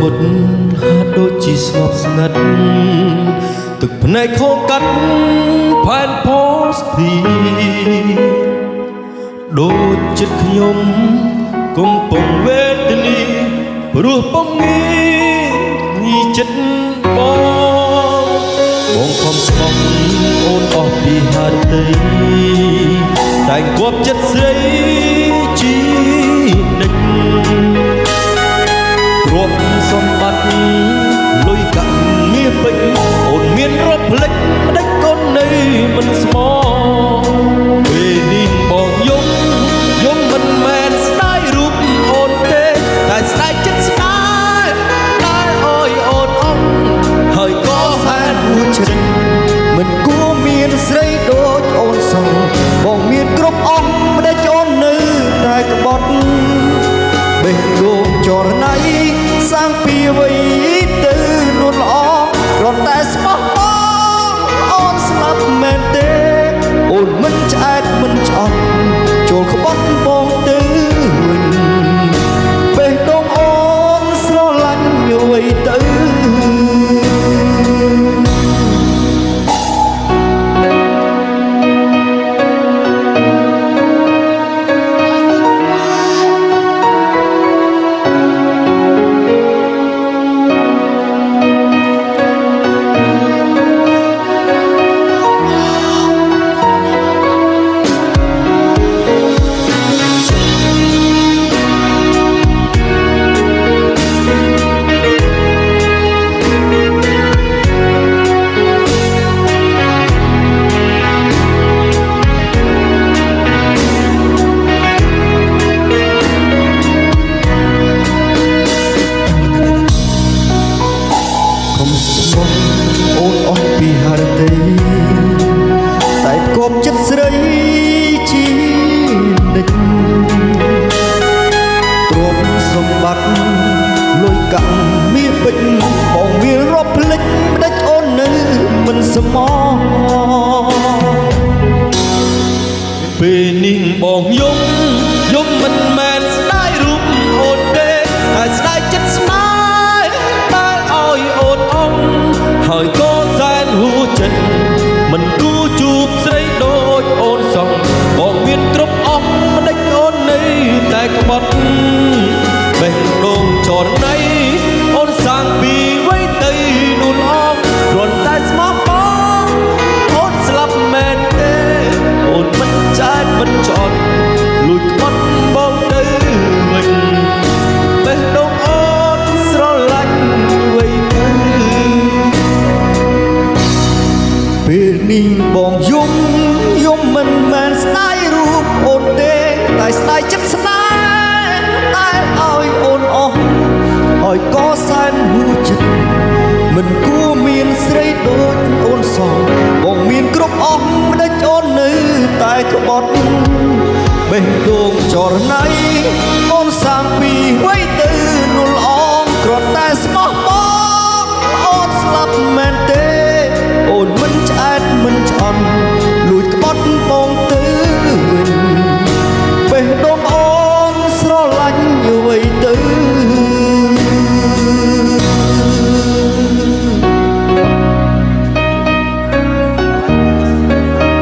មុតហាក់ដូចជាស្ងប់ស្ងាត់ទឹកភ្នែកខកកាត់ផែនផូស្ពីដូចចិត្តខ្ញុំកំពុងវេទនាព្រោះពងងាចិត្តបងខំស្មោះអូនអស់ពីហារតីតែគប់ចិត្តស្រីជីនិចទ្រព្យសម្បត្តិលុយកាក់មាសពេជ្រអូនមានរត់ផ្លេចផ្ដេចកូននៅមិនស្មោពេលនេះបងយំមិនមែនស្ដាយរូបអូនទេតែស្ដាយចិត្តស្ដាយតែអើយអូនអងហើយក៏សែនមួយចិត្តមិនគួរមានស្រីដូចអូនសោះបងមានគ្រប់អស់ផ្ដេចអូននៅតែក្បត់បេះដូងចរណៃសាំងពីអ្វីទៅនួនល្អគ្រាន់តែស្មោះបងអូនស្លាប់មែនទេអូនមិនឆ្អែតមិនឆ្អត់ចូលក្បត់បងទៅវិញបេះដូងអូនស្រឡាញ់អ្វីទៅអូនអស់ពីហារតីតែគប់ចិត្តស្រីជីនិចទ្រព្យសម្បត្តិលុយកាក់មាសពេជ្របងមានរាប់ភ្លេចផ្ដេចអូននៅមិនស្មោះពេលនេះបងយំមិនមែនស្ដាយរូបអូនទេតែស្ដាយចិត្តស្នេហ៍តែឲ្យអូនអងហើយក៏សែនហួចិត្តមិនគួរជួបស្រីដូចអូនសោះបងមានគ្រប់អស់ផ្ដេចអូននៅតែក្បត់បេះដូងចរណៃអូនសាំងពីវ័យទៅនួនអងគ្រាន់តែស្មោះបងអូនស្លាប់មែនទេអូនមិនចាច់មិនចត់លួចក្បត់បងទៅវិញបេះដូងអូនស្រឡាញ់វ័យទៅពេលនេះបងយំមិនមែនស្ដាយរូបអូនទេតែស្ដាយចិត្តស្នេហ៍តែឲ្យអូនអស់ហើយក៏សែនហួចិត្តមិនគួរមានស្រីដូចអូនសោះបងមានគ្រប់អស់ផ្ដេចអូននៅតែក្បត់បេះដូងចរណៃអូនសាំងពីវ័យទៅនួនល្អគ្រាន់តែស្មោះបងអូនស្លាប់មែនទេអូនមិនឆ្អែតមិនឆ្អន់